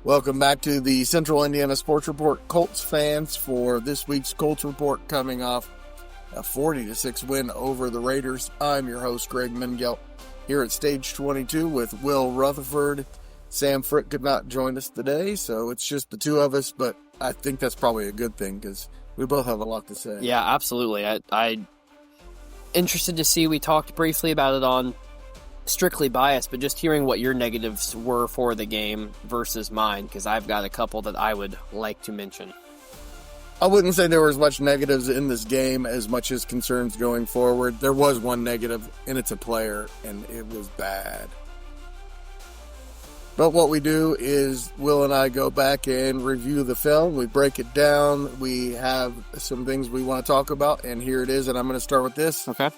Welcome back to the Central Indiana Sports Report. Colts fans, for this week's Colts Report, coming off a 40-6 win over the Raiders. I'm your host, Greg Mengelt, here at Stage 22 with Will Retherford. Sam Frick could not join us today, so it's just the two of us, but I think that's probably a good thing because we both have a lot to say. Yeah, absolutely. I interested to see, we talked briefly about it on Strictly Biased, but just hearing what your negatives were for the game versus mine, because I've got a couple that I would like to mention. I wouldn't say there was much negatives in this game as much as concerns going forward. There was one negative, and it's a player, and it was bad. But what we do is Will and I go back and review the film. We break it down. We have some things we want to talk about, and here it is, and I'm going to start with this. Okay.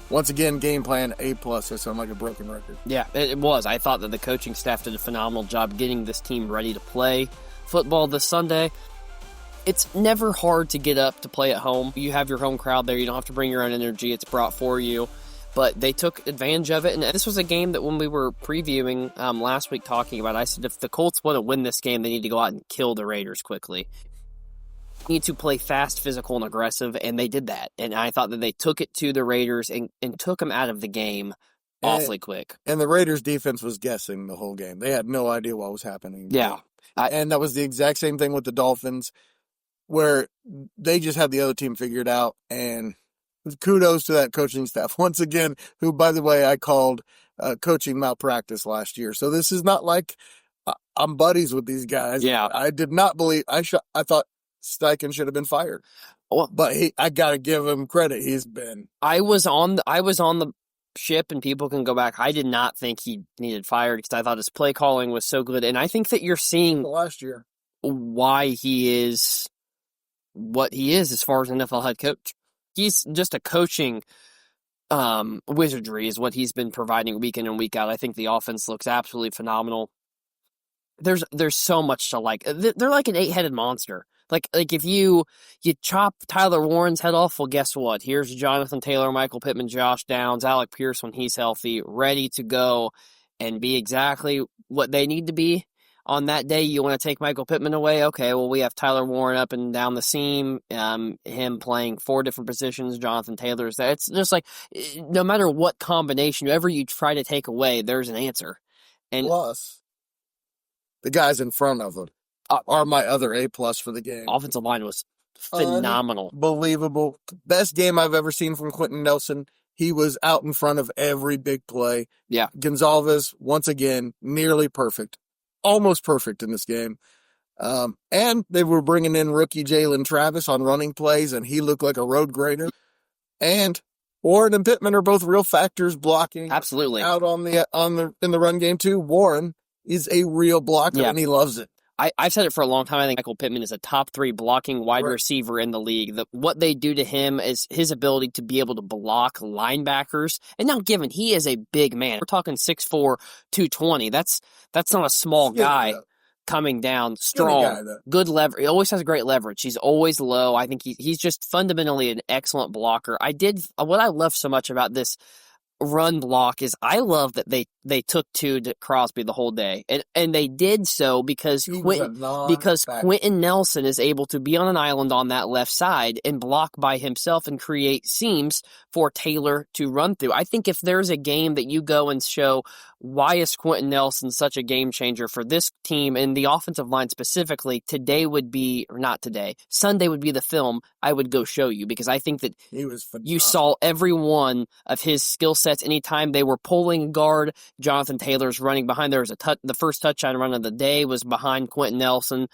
Once again, game plan A+. I sound like a broken record. Yeah, it was. I thought that the coaching staff did a phenomenal job getting this team ready to play football this Sunday. It's never hard to get up to play at home. You have your home crowd there. You don't have to bring your own energy. It's brought for you. But they took advantage of it. And this was a game that when we were previewing last week talking about, I said if the Colts want to win this game, they need to go out and kill the Raiders quickly. Need to play fast, physical, and aggressive, and they did that. And I thought that they took it to the Raiders and took them out of the game awfully quick. And the Raiders' defense was guessing the whole game. They had no idea what was happening. Yeah. And that was the exact same thing with the Dolphins, where they just had the other team figured out. And kudos to that coaching staff once again, who, by the way, I called coaching malpractice last year. So this is not like I'm buddies with these guys. Yeah. I did not believe, I thought Steichen should have been fired. Well, but I got to give him credit. He's been. I was on the ship, and people can go back. I did not think he needed fired because I thought his play calling was so good. And I think that you're seeing last year why he is what he is as far as NFL head coach. He's just a coaching wizardry is what he's been providing week in and week out. I think the offense looks absolutely phenomenal. There's so much to like. They're like an 8-headed monster. Like if you chop Tyler Warren's head off, well, guess what? Here's Jonathan Taylor, Michael Pittman, Josh Downs, Alec Pierce when he's healthy, ready to go and be exactly what they need to be. On that day, you want to take Michael Pittman away? Okay, well, we have Tyler Warren up and down the seam, him playing 4 different positions, Jonathan Taylor's there. It's just like, no matter what combination, whoever you try to take away, there's an answer. And plus, the guys in front of them are my other A+ for the game. Offensive line was phenomenal. Unbelievable. Best game I've ever seen from Quentin Nelson. He was out in front of every big play. Yeah. Gonzalez, once again, nearly perfect. Almost perfect in this game. And they were bringing in rookie Jalen Travis on running plays, and he looked like a road grader. And Warren and Pittman are both real factors blocking. Absolutely. Out in the run game too. Warren is a real blocker, and he loves it. I've said it for a long time. I think Michael Pittman is a top 3 blocking wide receiver in the league. What they do to him is his ability to be able to block linebackers. And now, given he is a big man, we're talking 6'4", 220. That's not a small guy coming down strong. Good leverage. He always has great leverage. He's always low. I think he's just fundamentally an excellent blocker. What I love so much about this run block is I love that they took 2 to Crosby the whole day, and they did so because Quentin Nelson is able to be on an island on that left side and block by himself and create seams for Taylor to run through. I think if there's a game that you go and show why is Quentin Nelson such a game changer for this team and the offensive line specifically, Sunday would be the film I would go show you, because I think that you saw every one of his skill sets anytime they were pulling guard. Jonathan Taylor's running behind. There was the first touchdown run of the day was behind Quentin Nelson,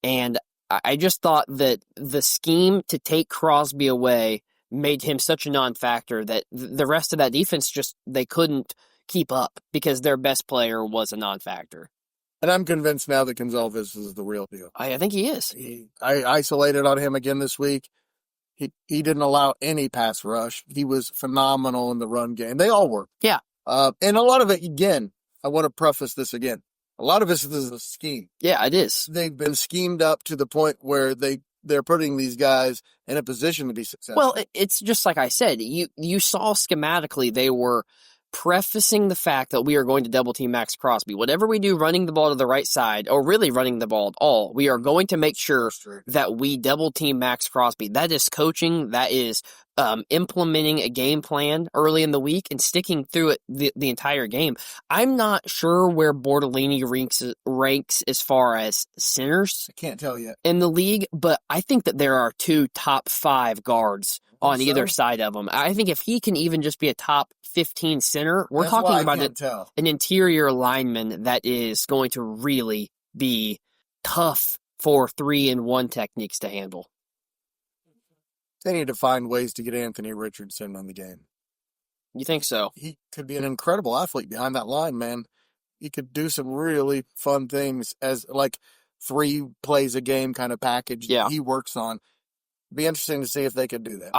and I just thought that the scheme to take Crosby away made him such a non-factor that the rest of that defense they couldn't keep up because their best player was a non-factor. And I'm convinced now that Gonzalez is the real deal. I think he is. I isolated on him again this week. He didn't allow any pass rush. He was phenomenal in the run game. They all were. Yeah. And a lot of it, again, I want to preface this again. A lot of this is a scheme. Yeah, it is. They've been schemed up to the point where they're putting these guys in a position to be successful. Well, it's just like I said. You saw schematically they were prefacing the fact that we are going to double team Max Crosby. Whatever we do running the ball to the right side, or really running the ball at all, we are going to make sure that we double team Max Crosby. That is coaching. That is implementing a game plan early in the week and sticking through it the entire game. I'm not sure where Bortolini ranks as far as centers. I can't tell yet. In the league, but I think that there are 2 top 5 guards on either side of him. I think if he can even just be a top 15 center, we're talking about an interior lineman that is going to really be tough for 3-and-1 techniques to handle. They need to find ways to get Anthony Richardson on the game. You think so? He could be an incredible athlete behind that line, man. He could do some really fun things as like 3 plays a game kind of package that he works on. Be interesting to see if they could do that.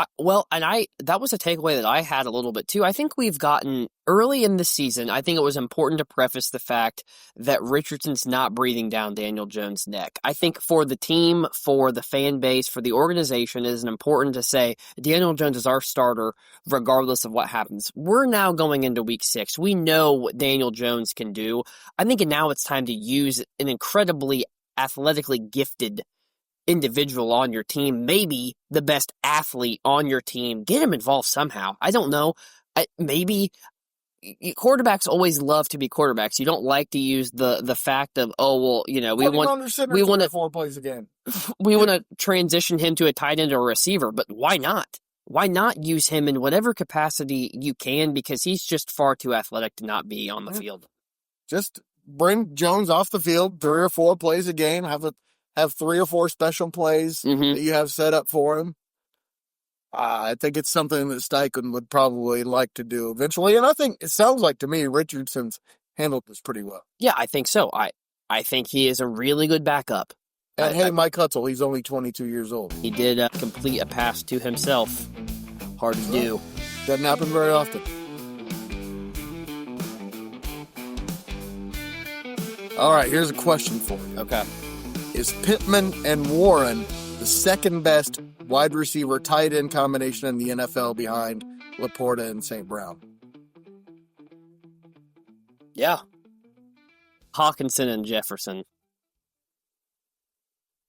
That was a takeaway that I had a little bit too. I think we've gotten early in the season, I think it was important to preface the fact that Richardson's not breathing down Daniel Jones' neck. I think for the team, for the fan base, for the organization, it is important to say Daniel Jones is our starter regardless of what happens. We're now going into week 6. We know what Daniel Jones can do. I think now it's time to use an incredibly athletically gifted individual on your team, maybe the best athlete on your team. Get him involved somehow. I don't know. Maybe quarterbacks always love to be quarterbacks. You don't like to use the fact of, we want to 4 plays a game. We want to transition him to a tight end or a receiver, but why not? Why not use him in whatever capacity you can, because he's just far too athletic to not be on the field. Just bring Jones off the field 3 or 4 plays a game, have 3 or 4 special plays that you have set up for him. I think it's something that Steichen would probably like to do eventually. And I think it sounds like to me Richardson's handled this pretty well. Yeah, I think so. I think he is a really good backup. And Mike Hutzel, he's only 22 years old. He did complete a pass to himself. Hard to do. Doesn't happen very often. All right, here's a question for you. Okay. Is Pittman and Warren the second best wide receiver tight end combination in the NFL behind Laporta and St. Brown? Yeah. Hawkinson and Jefferson.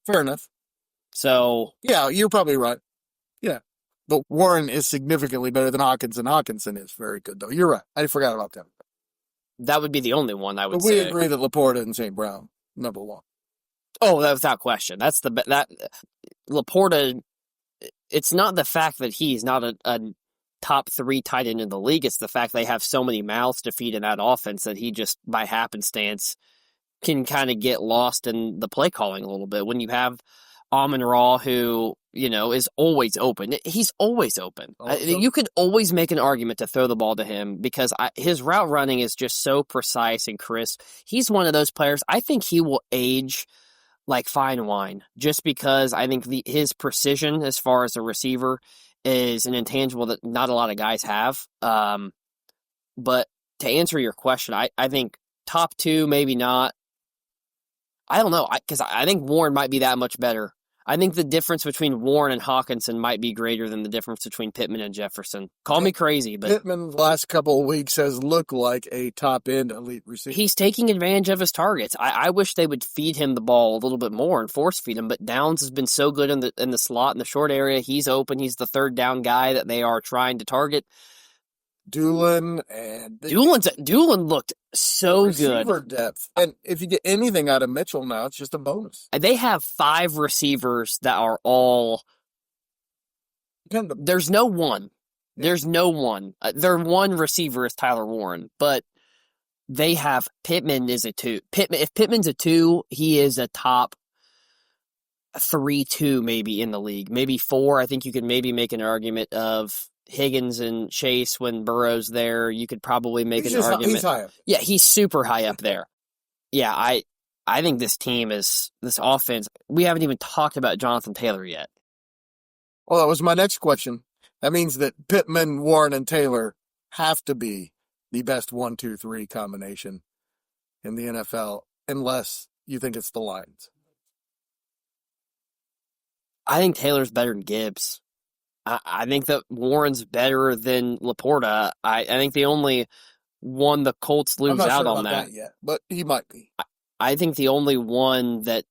Fair enough. So. Yeah, you're probably right. Yeah. But Warren is significantly better than Hawkinson. Hawkinson is very good, though. You're right. I forgot about that. That would be the only one I would say. But we agree that Laporta and St. Brown, number 1. Oh, that without question. That's that Laporta. It's not the fact that he's not a top 3 tight end in the league. It's the fact they have so many mouths to feed in that offense that he just by happenstance can kind of get lost in the play calling a little bit. When you have Amon-Ra, who is always open, he's always open. You could always make an argument to throw the ball to him because his route running is just so precise and crisp. He's one of those players. I think he will age like fine wine, just because I think his precision as far as a receiver is an intangible that not a lot of guys have. But to answer your question, I think top 2, maybe not. I don't know, because I think Warren might be that much better. I think the difference between Warren and Hawkinson might be greater than the difference between Pittman and Jefferson. Call me crazy, but Pittman the last couple of weeks has looked like a top-end elite receiver. He's taking advantage of his targets. I wish they would feed him the ball a little bit more and force feed him, but Downs has been so good in the slot, in the short area. He's open. He's the third down guy that they are trying to target. Doolin looked so good. Receiver depth. And if you get anything out of Mitchell now, it's just a bonus. They have 5 receivers that are all... There's no one. Yeah. There's no one. Their one receiver is Tyler Warren, but they have Pittman is a 2. If Pittman's a 2, he is a top 3-2 maybe in the league. Maybe 4. I think you could maybe make an argument of Higgins and Chase when Burrow's there. You could probably make an argument. He's high up. Yeah, he's super high up there. Yeah, I think this offense, we haven't even talked about Jonathan Taylor yet. Well, that was my next question. That means that Pittman, Warren, and Taylor have to be the best 1-2-3 combination in the NFL, unless you think it's the Lions. I think Taylor's better than Gibbs. I think that Warren's better than Laporta. I think the only one the Colts I'm lose not out sure on about that. that yet, but he might be. I think the only one that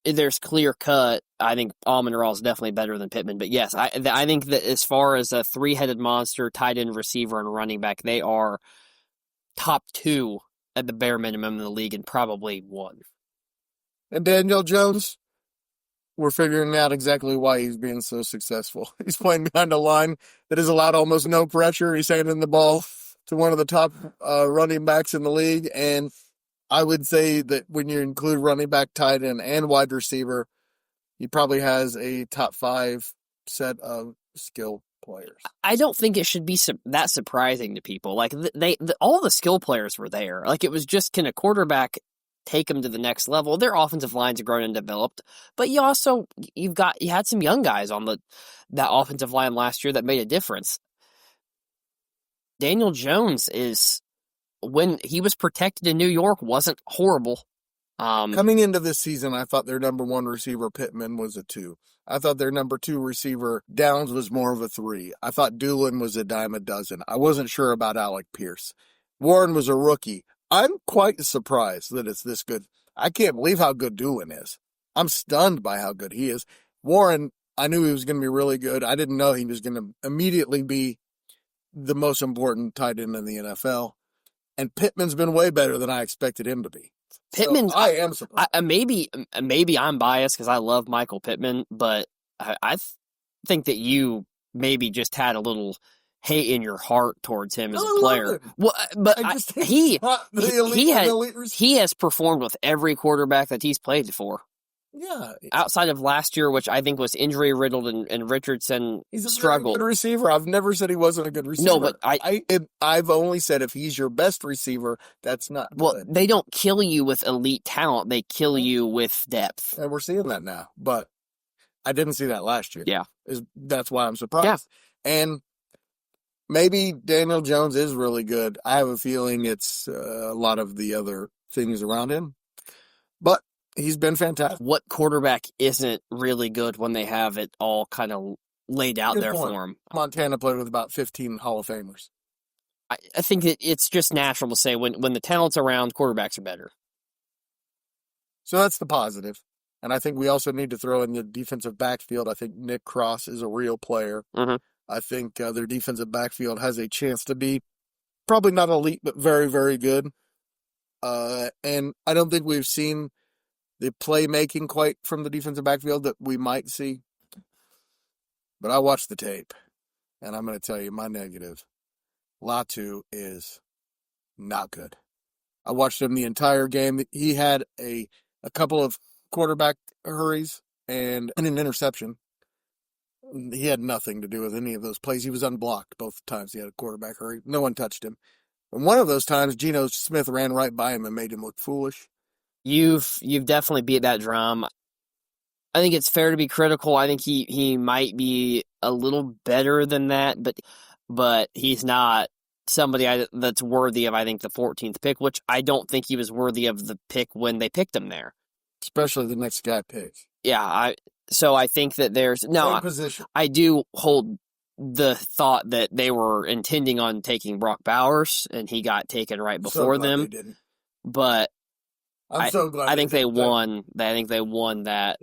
there's clear cut, I think Amon-Ra is definitely better than Pittman. But yes, I think that as far as a three-headed monster, tight end, receiver, and running back, they are top 2 at the bare minimum in the league and probably 1. And Daniel Jones, we're figuring out exactly why he's being so successful. He's playing behind a line that has allowed almost no pressure. He's handing the ball to one of the top running backs in the league. And I would say that when you include running back, tight end, and wide receiver, he probably has a top 5 set of skill players. I don't think it should be that surprising to people. Like all the skill players were there. Like it was just, can a quarterback take them to the next level? Their offensive lines have grown and developed, but you had some young guys on that offensive line last year that made a difference. Daniel Jones when he was protected in New York, wasn't horrible. Coming into this season, I thought their number 1 receiver, Pittman, was a 2. I thought their number 2 receiver, Downs, was more of a 3. I thought Doolin was a dime a dozen. I wasn't sure about Alec Pierce. Warren was a rookie. I'm quite surprised that it's this good. I can't believe how good Doolin is. I'm stunned by how good he is. Warren, I knew he was going to be really good. I didn't know he was going to immediately be the most important tight end in the NFL. And Pittman's been way better than I expected him to be. Pittman, so I am surprised. Maybe I'm biased because I love Michael Pittman, but I think that you maybe just had a little hate in your heart towards him as a player. Well, but he has performed with every quarterback that he's played for. Yeah. Outside of last year, which I think was injury riddled and Richardson he's a struggled. Good receiver. I've never said he wasn't a good receiver. No, but I've only said if he's your best receiver, that's not good. Well, they don't kill you with elite talent. They kill you with depth. And we're seeing that now. But I didn't see that last year. Yeah. That's why I'm surprised. Yeah. And maybe Daniel Jones is really good. I have a feeling it's a lot of the other things around him. But he's been fantastic. What quarterback isn't really good when they have it all kind of laid out there for him? Montana played with about 15 Hall of Famers. I think that it's just natural to say when the talent's around, quarterbacks are better. So that's the positive. And I think we also need to throw in the defensive backfield. I think Nick Cross is a real player. Mm-hmm. I think their defensive backfield has a chance to be probably not elite, but very, very good. And I don't think we've seen the playmaking quite from the defensive backfield that we might see. But I watched the tape, and I'm going to tell you my negative. Latu is not good. I watched him the entire game. He had a couple of quarterback hurries and an interception. He had nothing to do with any of those plays. He was unblocked both times he had a quarterback hurry. No one touched him. And one of those times, Geno Smith ran right by him and made him look foolish. You've definitely beat that drum. I think it's fair to be critical. I think he might be a little better than that, but he's not somebody that's worthy of, I think, the 14th pick, which I don't think he was worthy of the pick when they picked him there. Especially the next guy picks. Yeah, so I think that position. I do hold the thought that they were intending on taking Brock Bowers, and he got taken right before them. They didn't. But I'm so glad. I think they won. I think they won that.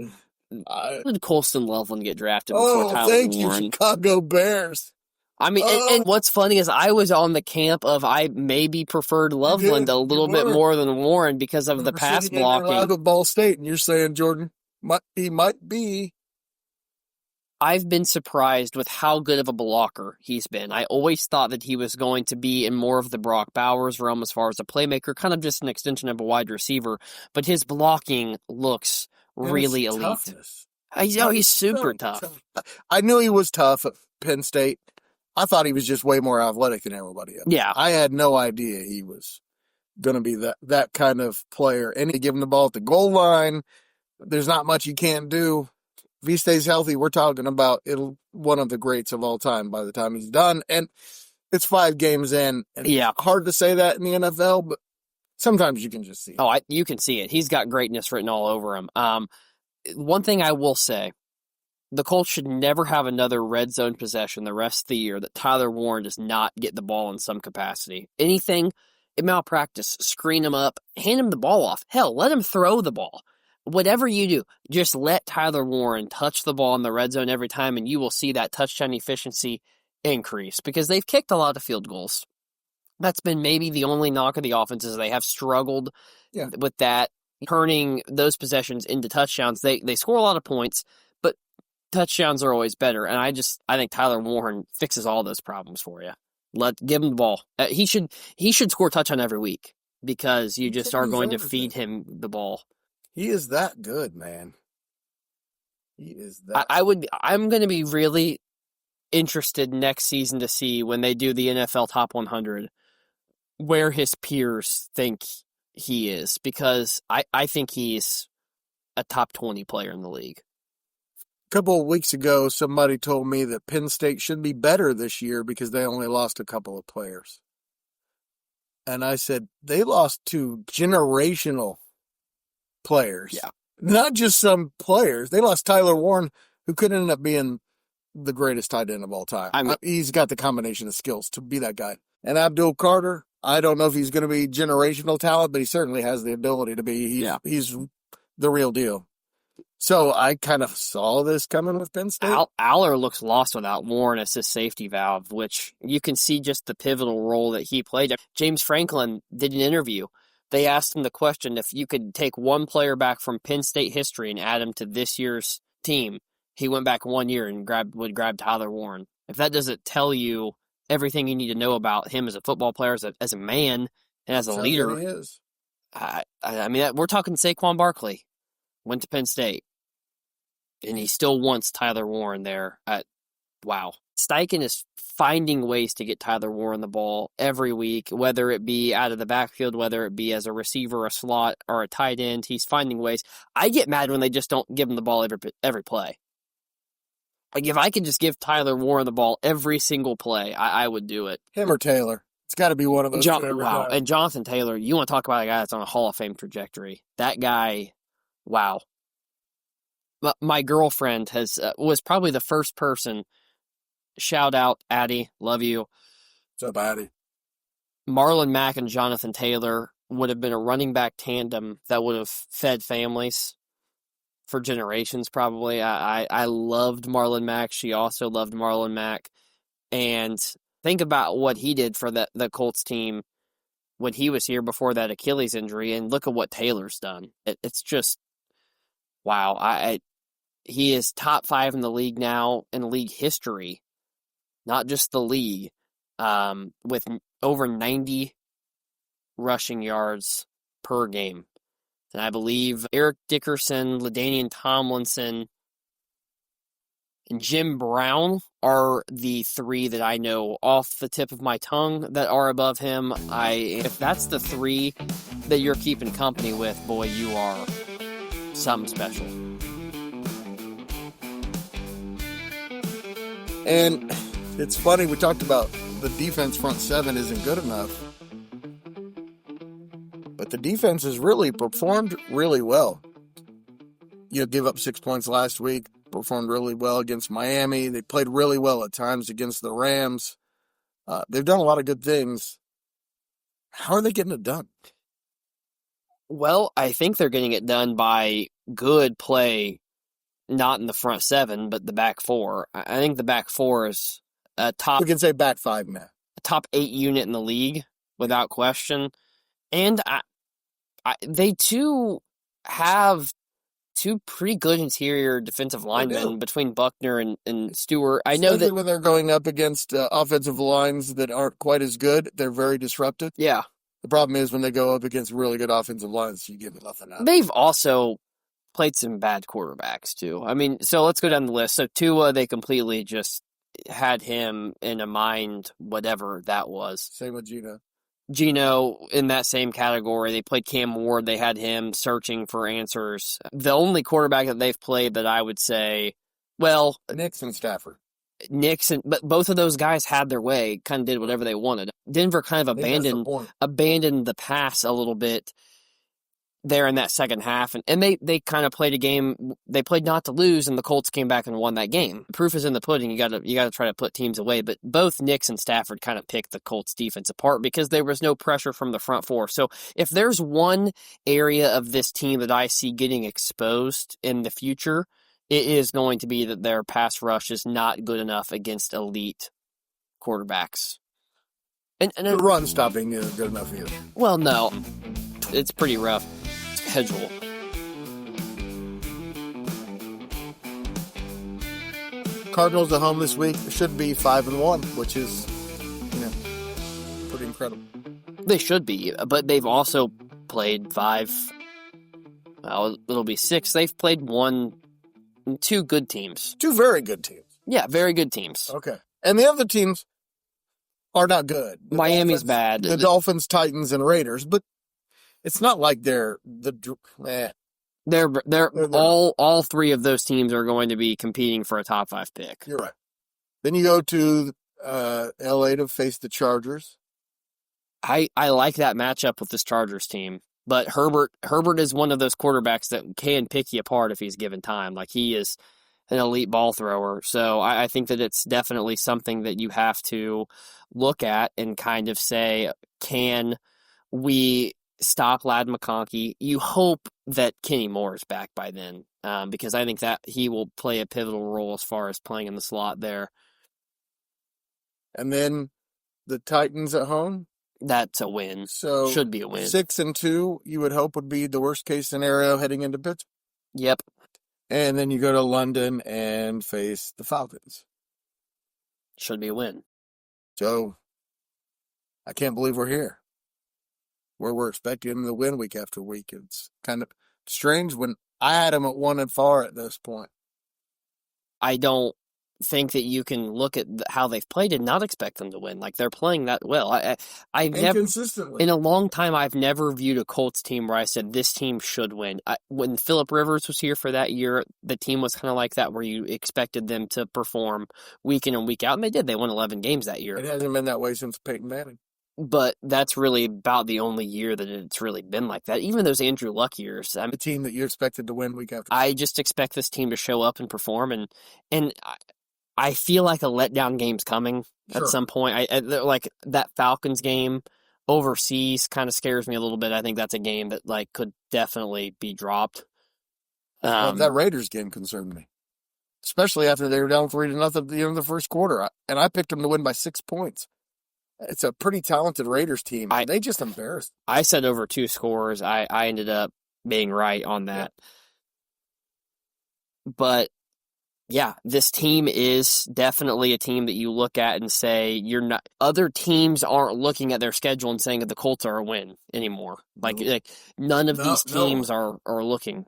Did Colston Loveland get drafted before Tyler thank Warren? you, Chicago Bears. I mean, and what's funny is I was on the camp of I maybe preferred Loveland a little bit more than Warren because of the pass blocking. Of Ball State, and you're saying Jordan, he might be. I've been surprised with how good of a blocker he's been. I always thought that he was going to be in more of the Brock Bowers realm as far as a playmaker, kind of just an extension of a wide receiver, but his blocking looks really elite. Toughness. He's super tough. I knew he was tough at Penn State. I thought he was just way more athletic than everybody else. Yeah. I had no idea he was going to be that kind of player. And he give him the ball at the goal line. There's not much he can't do. If he stays healthy, we're talking about one of the greats of all time by the time he's done. And it's 5 games in. And it's hard to say that in the NFL, but sometimes you can just see it. You can see it. He's got greatness written all over him. One thing I will say, the Colts should never have another red zone possession the rest of the year that Tyler Warren does not get the ball in some capacity. Anything in malpractice, screen him up, hand him the ball off. Hell, let him throw the ball. Whatever you do, just let Tyler Warren touch the ball in the red zone every time, and you will see that touchdown efficiency increase because they've kicked a lot of field goals. That's been maybe the only knock of the offense is they have struggled with that, turning those possessions into touchdowns. They score a lot of points, but touchdowns are always better. And I think Tyler Warren fixes all those problems for you. Give him the ball. He should score a touchdown every week because you just are going to feed him the ball. He is that good, man. He is that. I'm going to be really interested next season to see when they do the NFL Top 100 where his peers think he is, because I think he's a top 20 player in the league. A couple of weeks ago, somebody told me that Penn State should be better this year because they only lost a couple of players. And I said, they lost 2 generational players. Yeah. Not just some players. They lost Tyler Warren, who could end up being the greatest tight end of all time. He's got the combination of skills to be that guy. And Abdul Carter, I don't know if he's going to be generational talent, but he certainly has the ability to be. He's the real deal. So I kind of saw this coming with Penn State. Aller looks lost without Warren as his safety valve, which you can see just the pivotal role that he played. James Franklin did an interview. They asked him the question, if you could take one player back from Penn State history and add him to this year's team, he went back 1 year and would grab Tyler Warren. If that doesn't tell you everything you need to know about him as a football player, as a man, and as a leader. He is. I mean, we're talking Saquon Barkley. Went to Penn State. And he still wants Tyler Warren there. Wow. Steichen is finding ways to get Tyler Warren the ball every week, whether it be out of the backfield, whether it be as a receiver, a slot, or a tight end. He's finding ways. I get mad when they just don't give him the ball every play. Like, if I could just give Tyler Warren the ball every single play, I would do it. Him or Taylor. It's got to be one of those. Wow. And Jonathan Taylor, you want to talk about a guy that's on a Hall of Fame trajectory. That guy, wow. My girlfriend was probably the first person. Shout out, Addie. Love you. What's up, Addie? Marlon Mack and Jonathan Taylor would have been a running back tandem that would have fed families for generations, probably. I loved Marlon Mack. She also loved Marlon Mack. And think about what he did for the Colts team when he was here before that Achilles injury, and look at what Taylor's done. It's just, wow. He is top 5 in the league now, in league history, not just the league, with over 90 rushing yards per game. And I believe Eric Dickerson, LaDainian Tomlinson, and Jim Brown are the 3 that I know off the tip of my tongue that are above him. If that's the 3 that you're keeping company with, boy, you are something special. And it's funny, we talked about the defense front 7 isn't good enough. But the defense has really performed really well. Give up 6 points last week, performed really well against Miami. They played really well at times against the Rams. They've done a lot of good things. How are they getting it done? Well, I think they're getting it done by good play, not in the front 7, but the back 4. I think the back 4 is a top... We can say back 5 now. A top 8 unit in the league, without question. And they, too, have 2 pretty good interior defensive linemen between Buckner and Stewart. I know that when they're going up against offensive lines that aren't quite as good, they're very disruptive. Yeah. The problem is when they go up against really good offensive lines, you give nothing out. They've also played some bad quarterbacks, too. I mean, so let's go down the list. So Tua, they completely just had him in a mind, whatever that was. Same with Geno in that same category. They played Cam Ward. They had him searching for answers. The only quarterback that they've played that I would say, well... Nix and Stafford. But both of those guys had their way, kind of did whatever they wanted. Denver kind of abandoned the pass a little bit. there in that second half, and they kind of played a game. They played not to lose, and the Colts came back and won that game. Proof is in the pudding. You gotta try to put teams away. But both Nix and Stafford kind of picked the Colts defense apart because there was no pressure from the front four. So if there's one area of this team that I see getting exposed in the future, it is going to be that their pass rush is not good enough against elite quarterbacks. And the run stopping isn't good enough either. Well, no, it's pretty rough schedule. Cardinals at home this week should be 5-1, which is pretty incredible. They should be, but they've also played 5. Well, it'll be 6. They've played 2 good teams. 2 very good teams. Yeah, very good teams. Okay, and the other teams are not good. Miami's bad. The Dolphins, Titans, and Raiders, but it's not like they're all 3 of those teams are going to be competing for a top 5 pick. You're right. Then you go to LA to face the Chargers. I like that matchup with this Chargers team, but Herbert is one of those quarterbacks that can pick you apart if he's given time. Like, he is an elite ball thrower. So I think that it's definitely something that you have to look at and kind of say, can we stop Ladd McConkey? You hope that Kenny Moore is back by then, because I think that he will play a pivotal role as far as playing in the slot there. And then the Titans at home. That's a win. So should be a win. 6-2, you would hope would be the worst case scenario heading into Pittsburgh. Yep. And then you go to London and face the Falcons. Should be a win. So I can't believe we're here, where we're expecting them to win week after week. It's kind of strange when I had them at 1-4 at this point. I don't think that you can look at how they've played and not expect them to win. Like, they're playing that well. I've never, consistently, in a long time, I've never viewed a Colts team where I said this team should win. When Phillip Rivers was here for that year, the team was kind of like that, where you expected them to perform week in and week out, and they did. They won 11 games that year. It hasn't been that way since Peyton Manning. But that's really about the only year that it's really been like that. Even those Andrew Luck years. The team that you expected to win week after week. I just expect this team to show up and perform, and I feel like a letdown game's coming at some point. Like that Falcons game overseas kind of scares me a little bit. I think that's a game that could definitely be dropped. That Raiders game concerned me, especially after they were down 3-0 at the end of the first quarter, and I picked them to win by 6 points. It's a pretty talented Raiders team. They just embarrassed. I said over 2 scores. I ended up being right on that. Yeah. But yeah, this team is definitely a team that you look at and say you're not. Other teams aren't looking at their schedule and saying that the Colts are a win anymore. Like none of these teams are looking.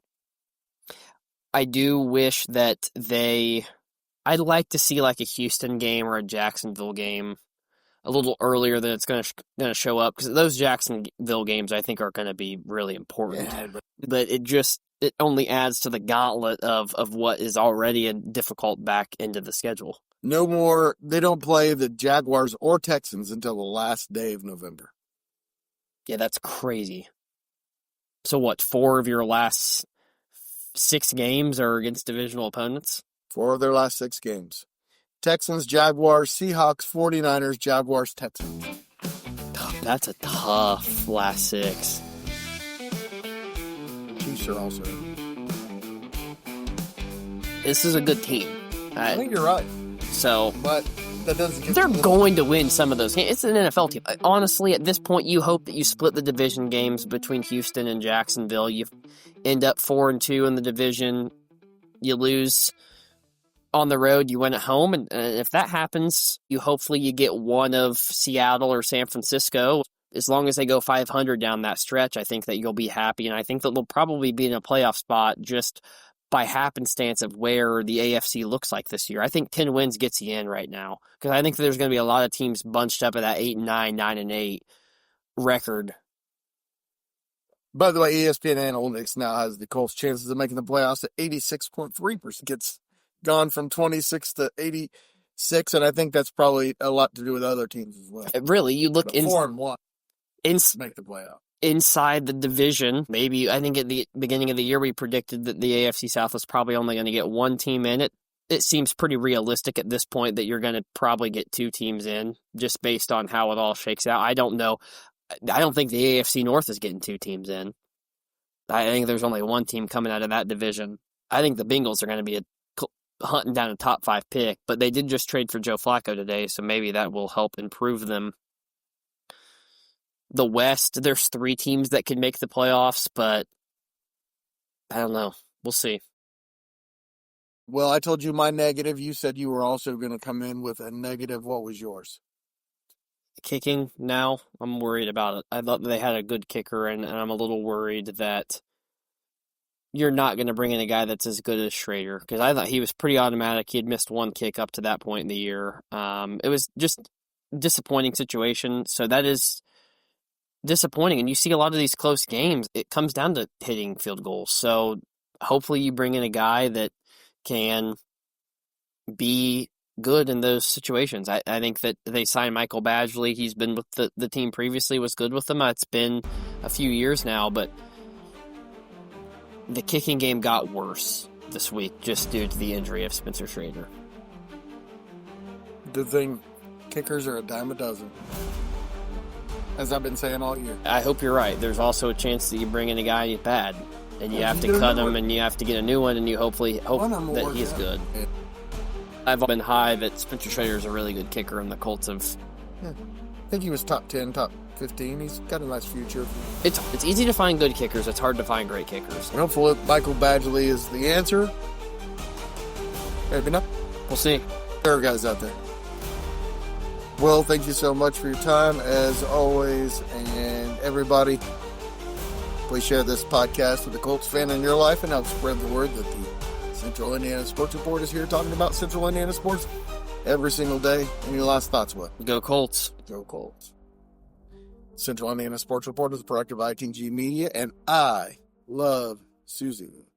I do wish that I'd like to see like a Houston game or a Jacksonville game a little earlier than it's going to show up, because those Jacksonville games I think are going to be really important. Yeah, but it only adds to the gauntlet of what is already a difficult back end of the schedule. No more. They don't play the Jaguars or Texans until the last day of November. Yeah, that's crazy. So what, 4 of your last 6 games are against divisional opponents? 4 of their last 6 games. Texans, Jaguars, Seahawks, 49ers, Jaguars, Texans. That's a tough last 6. Chiefs are also. This is a good team. I think you're right. So, but that doesn't. They're going to win some of those games. It's an NFL team. Honestly, at this point, you hope that you split the division games between Houston and Jacksonville. You end up 4-2 in the division. You lose on the road, you win at home, and if that happens, hopefully you get one of Seattle or San Francisco. As long as they go 500 down that stretch, I think that you'll be happy, and I think that they'll probably be in a playoff spot just by happenstance of where the AFC looks like this year. I think 10 wins gets you in right now, because I think there's going to be a lot of teams bunched up at that 8-9, 9-8 record. By the way, ESPN Analytics now has the Colts' chances of making the playoffs at 86.3%. Gets gone from 26 to 86, and I think that's probably a lot to do with other teams as well. Really, you look 4-1 in make the playoff. inside the division. Maybe, I think at the beginning of the year, we predicted that the AFC South was probably only going to get one team in it. It seems pretty realistic at this point that you're going to probably get two teams in, just based on how it all shakes out. I don't know. I don't think the AFC North is getting two teams in. I think there's only one team coming out of that division. I think the Bengals are going to be hunting down a top 5 pick, but they did just trade for Joe Flacco today, so maybe that will help improve them. The West, there's 3 teams that could make the playoffs, but I don't know. We'll see. Well, I told you my negative. You said you were also going to come in with a negative. What was yours? Kicking now, I'm worried about it. I thought they had a good kicker, and I'm a little worried that you're not going to bring in a guy that's as good as Schrader, because I thought he was pretty automatic. He had missed one kick up to that point in the year. It was just a disappointing situation, so that is disappointing. And you see a lot of these close games, it comes down to hitting field goals. So hopefully you bring in a guy that can be good in those situations. I think that they signed Michael Badgley. He's been with the team previously, was good with them. It's been a few years now, but the kicking game got worse this week just due to the injury of Spencer Schrader. Good thing kickers are a dime a dozen, as I've been saying all year. I hope you're right. There's also a chance that you bring in a guy bad, and you have to cut him, and you have to get a new one, and you hopefully hope that he's good. Yeah. I've been high that Spencer Schrader is a really good kicker, and the Colts have... Yeah. I think he was top 10, top 15. He's got a nice future. It's easy to find good kickers. It's hard to find great kickers. And hopefully Michael Badgley is the answer. Maybe not. We'll see. There are guys out there. Well, thank you so much for your time, as always. And everybody, please share this podcast with a Colts fan in your life and help spread the word that the Central Indiana Sports Report is here talking about Central Indiana sports every single day. And your last thoughts, what? Go Colts. Go Colts. Central Indiana Sports Report is a product of ITG Media, and I love Susie.